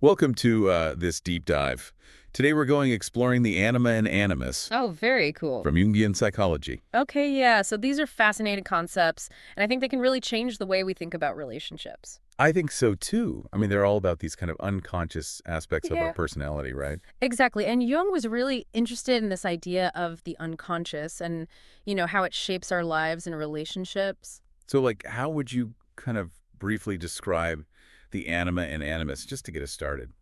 Welcome to this deep dive. Today we're going exploring the Anima and Animus Oh, very cool. from Jungian psychology. Okay, yeah. So these are fascinating concepts, and I think they can really change the way we think about relationships. I think so too. I mean, they're all about these kind of unconscious aspects of our Yeah. personality, right? Exactly. And Jung was really interested in this idea of the unconscious and, how it shapes our lives and relationships. So, like, how would you kind of briefly describe the Anima and Animus, just to get us started?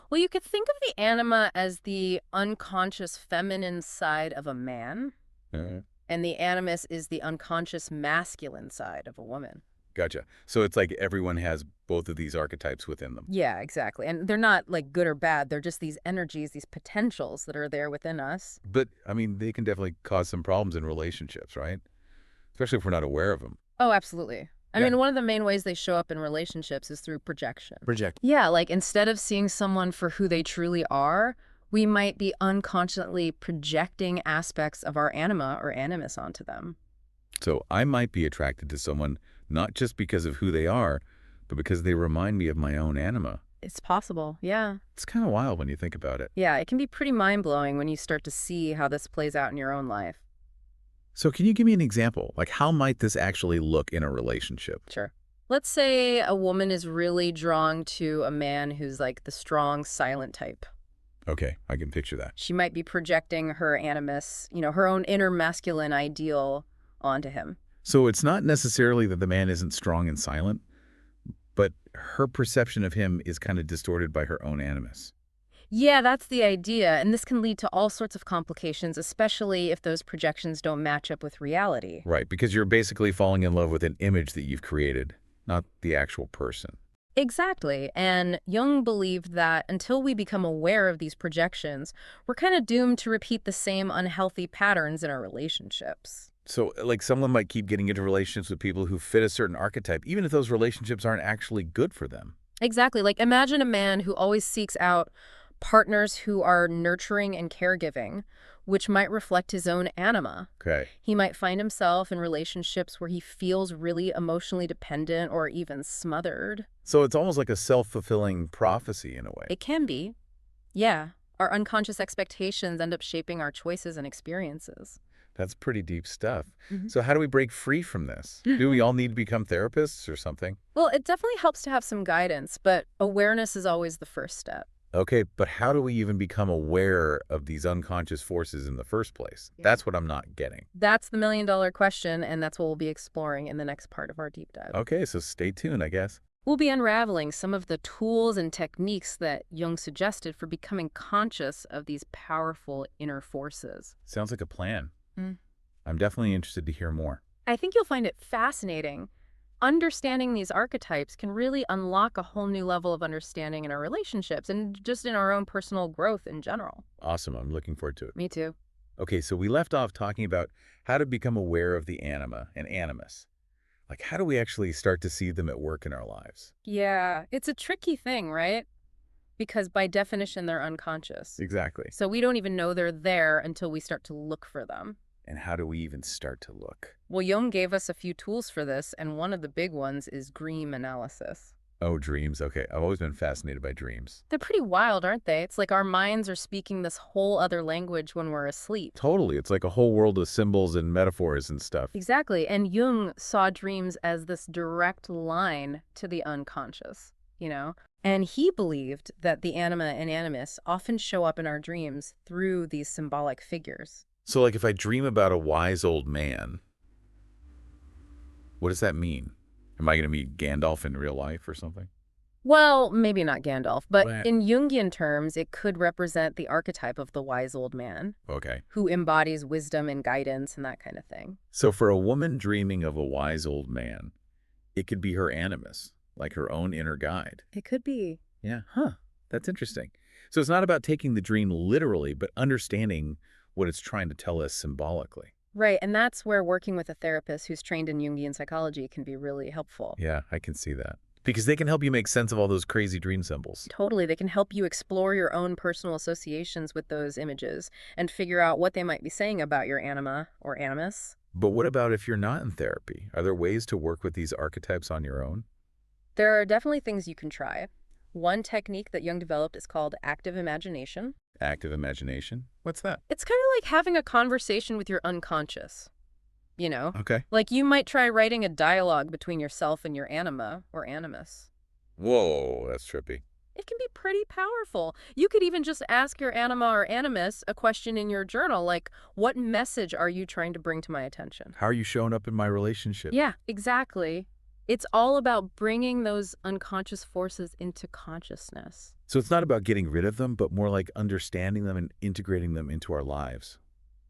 Well, you could think of the anima as the unconscious feminine side of a man, Uh, and the animus is the unconscious masculine side of a woman. gotcha. So it's like everyone has both of these archetypes within them. Yeah, exactly. And they're not like good or bad. They're just these energies, these potentials that are there within us. But, I mean, they can definitely cause some problems in relationships, right? Especially if we're not aware of them. Oh, absolutely. I Yeah. mean, one of the main ways they show up in relationships is through projection. Project. Yeah, like instead of seeing someone for who they truly are, we might be unconsciously projecting aspects of our anima or animus onto them. So I might be attracted to someone not just because of who they are, but because they remind me of my own anima. It's possible. Yeah. It's kind of wild when you think about it. Yeah, it can be pretty mind-blowing when you start to see how this plays out in your own life. So can you give me an example? Like, how might this actually look in a relationship? Sure. Let's say a woman is really drawn to a man who's like the strong, silent type. Okay, I can picture that. She might be projecting her animus, her own inner masculine ideal onto him. So it's not necessarily that the man isn't strong and silent, but her perception of him is kind of distorted by her own animus. Yeah, that's the idea, and this can lead to all sorts of complications, especially if those projections don't match up with reality. Right, because you're basically falling in love with an image that you've created, not the actual person. Exactly, and Jung believed that until we become aware of these projections, we're kind of doomed to repeat the same unhealthy patterns in our relationships. So, like, someone might keep getting into relationships with people who fit a certain archetype, even if those relationships aren't actually good for them. Exactly. Like imagine a man who always seeks out partners who are nurturing and caregiving, which might reflect his own anima. Okay. He might find himself in relationships where he feels really emotionally dependent or even smothered. So it's almost like a self-fulfilling prophecy in a way. It can be. Yeah. Our unconscious expectations end up shaping our choices and experiences. That's pretty deep stuff. Mhm. So how do we break free from this? Do we all need to become therapists or something? Well, it definitely helps to have some guidance, but awareness is always the first step. Okay, but how do we even become aware of these unconscious forces in the first place? Yeah. That's what I'm not getting. That's the million-dollar question, and that's what we'll be exploring in the next part of our deep dive. Okay, so stay tuned, I guess. We'll be unraveling some of the tools and techniques that Jung suggested for becoming conscious of these powerful inner forces. Sounds like a plan. Mm. I'm definitely interested to hear more. I think you'll find it fascinating. Understanding these archetypes can really unlock a whole new level of understanding in our relationships and just in our own personal growth in general. Awesome, I'm looking forward to it. Me too. Okay, so we left off talking about how to become aware of the anima and animus. Like, how do we actually start to see them at work in our lives? Yeah, it's a tricky thing, right? Because by definition, they're unconscious. Exactly. So we don't even know they're there until we start to look for them. And how do we even start to look? Well, Jung gave us a few tools for this, and one of the big ones is dream analysis. Oh, dreams. Okay, I've always been fascinated by dreams. They're pretty wild, aren't they? It's like our minds are speaking this whole other language when we're asleep. Totally. It's like a whole world of symbols and metaphors and stuff. Exactly. And Jung saw dreams as this direct line to the unconscious. And he believed that the anima and animus often show up in our dreams through these symbolic figures. So, like, if I dream about a wise old man, what does that mean? Am I going to meet Gandalf in real life or something? Well, maybe not Gandalf, but What? in Jungian terms, it could represent the archetype of the wise old man Okay. who embodies wisdom and guidance and that kind of thing. So for a woman dreaming of a wise old man, it could be her animus, like her own inner guide. It could be. Yeah. Huh. That's interesting. So it's not about taking the dream literally, but understanding what it's trying to tell us symbolically. Right, and that's where working with a therapist who's trained in Jungian psychology can be really helpful. Yeah, I can see that. Because they can help you make sense of all those crazy dream symbols. Totally, they can help you explore your own personal associations with those images and figure out what they might be saying about your anima or animus. But what about if you're not in therapy? Are there ways to work with these archetypes on your own? There are definitely things you can try. One technique that Jung developed is called active imagination. Active imagination? What's that? It's kind of like having a conversation with your unconscious, you know? Okay. Like you might try writing a dialogue between yourself and your anima or animus. Whoa, that's trippy. It can be pretty powerful. You could even just ask your anima or animus a question in your journal, like, what message are you trying to bring to my attention? How are you showing up in my relationship? Yeah, exactly. It's all about bringing those unconscious forces into consciousness. So it's not about getting rid of them, but more like understanding them and integrating them into our lives.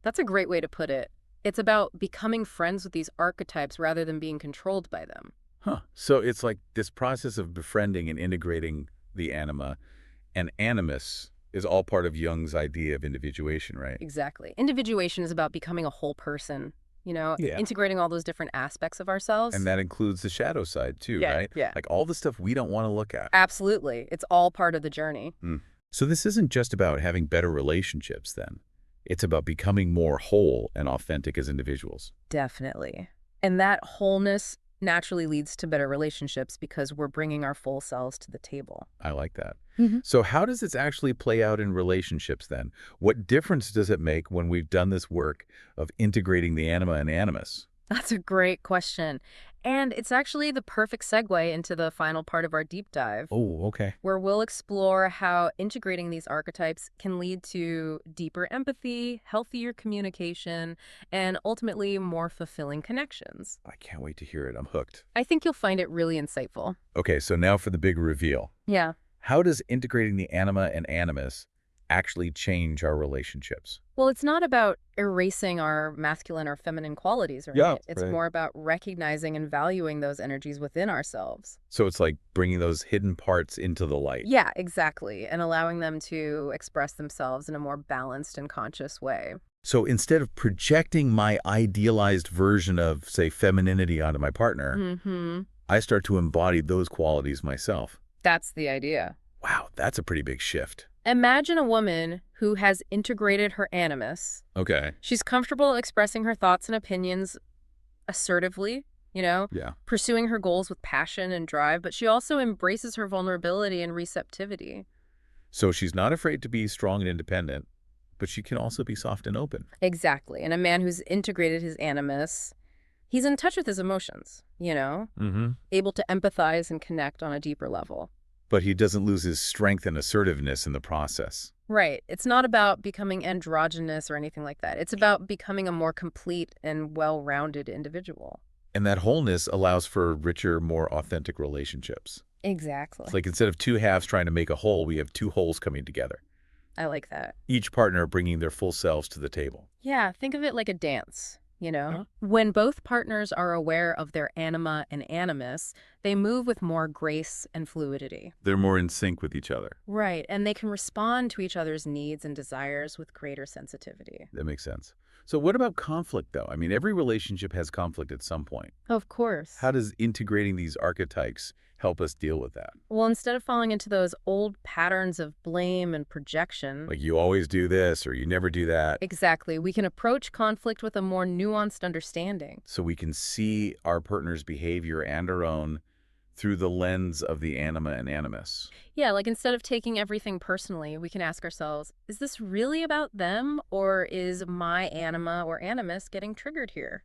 That's a great way to put it. It's about becoming friends with these archetypes rather than being controlled by them. Huh. So it's like this process of befriending and integrating the anima and animus is all part of Jung's idea of individuation, right? Exactly. Individuation is about becoming a whole person, Yeah. integrating all those different aspects of ourselves. And that includes the shadow side too, Yeah, right? yeah. Like all the stuff we don't want to look at. Absolutely. It's all part of the journey. So this isn't just about having better relationships then. It's about becoming more whole and authentic as individuals. Definitely. And that wholeness naturally leads to better relationships because we're bringing our full selves to the table. I like that. Mhm. So how does this actually play out in relationships then? What difference does it make when we've done this work of integrating the anima and animus? That's a great question. And it's actually the perfect segue into the final part of our deep dive, Oh, okay. where we'll explore how integrating these archetypes can lead to deeper empathy, healthier communication, and ultimately more fulfilling connections. I can't wait to hear it. I'm hooked. I think you'll find it really insightful. Okay, so now for the big reveal. Yeah. How does integrating the anima and animus actually change our relationships? Well, it's not about erasing our masculine or feminine qualities, right? Yeah, It's right. more about recognizing and valuing those energies within ourselves. So it's like bringing those hidden parts into the light. Yeah, exactly. And allowing them to express themselves in a more balanced and conscious way. So instead of projecting my idealized version of, say, femininity onto my partner, Mm-hmm. I start to embody those qualities myself. That's the idea. Wow, that's a pretty big shift. Imagine a woman who has integrated her animus. Okay. She's comfortable expressing her thoughts and opinions assertively, Yeah. pursuing her goals with passion and drive, but she also embraces her vulnerability and receptivity. So she's not afraid to be strong and independent, but she can also be soft and open. Exactly. And a man who's integrated his animus, he's in touch with his emotions, Mm-hmm. able to empathize and connect on a deeper level. But he doesn't lose his strength and assertiveness in the process. Right. It's not about becoming androgynous or anything like that. It's about becoming a more complete and well-rounded individual. And that wholeness allows for richer, more authentic relationships. Exactly. It's like instead of two halves trying to make a whole, we have two wholes coming together. I like that. Each partner bringing their full selves to the table. Yeah, think of it like a dance, Huh? When both partners are aware of their anima and animus, they move with more grace and fluidity. They're more in sync with each other. Right, and they can respond to each other's needs and desires with greater sensitivity. That makes sense. So what about conflict, though? I mean, every relationship has conflict at some point. Of course. How does integrating these archetypes help us deal with that? Well, instead of falling into those old patterns of blame and projection, Like you always do this or you never do that. exactly, we can approach conflict with a more nuanced understanding. So we can see our partner's behavior and our own through the lens of the anima and animus. Yeah, like instead of taking everything personally, we can ask ourselves, is this really about them, or is my anima or animus getting triggered here?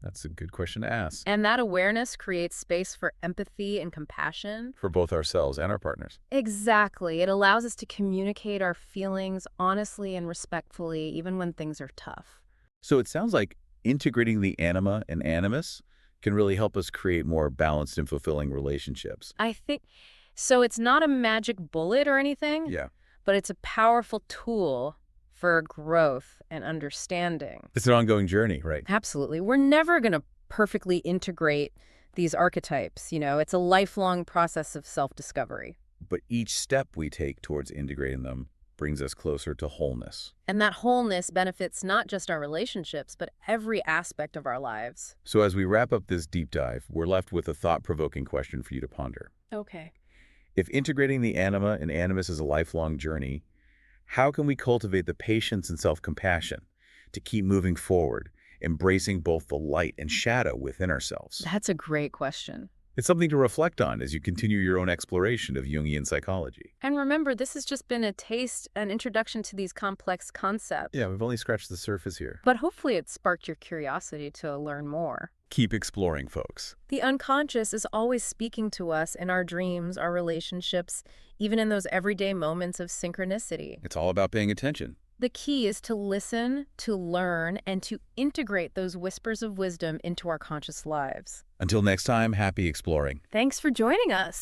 That's a good question to ask. And that awareness creates space for empathy and compassion. For both ourselves and our partners. Exactly. It allows us to communicate our feelings honestly and respectfully, even when things are tough. So it sounds like integrating the anima and animus can really help us create more balanced and fulfilling relationships. I think so. It's not a magic bullet or anything, Yeah. but it's a powerful tool for growth and understanding. It's an ongoing journey, right? Absolutely. We're never going to perfectly integrate these archetypes. It's a lifelong process of self-discovery. But each step we take towards integrating them brings us closer to wholeness. And that wholeness benefits not just our relationships, but every aspect of our lives. So as we wrap up this deep dive, we're left with a thought-provoking question for you to ponder. Okay. If integrating the anima and animus is a lifelong journey, how can we cultivate the patience and self-compassion to keep moving forward, embracing both the light and shadow within ourselves? That's a great question. It's something to reflect on as you continue your own exploration of Jungian psychology. And remember, this has just been a taste, an introduction to these complex concepts. Yeah, we've only scratched the surface here. But hopefully it sparked your curiosity to learn more. Keep exploring, folks. The unconscious is always speaking to us in our dreams, our relationships, even in those everyday moments of synchronicity. It's all about paying attention. The key is to listen, to learn, and to integrate those whispers of wisdom into our conscious lives. Until next time, happy exploring. Thanks for joining us.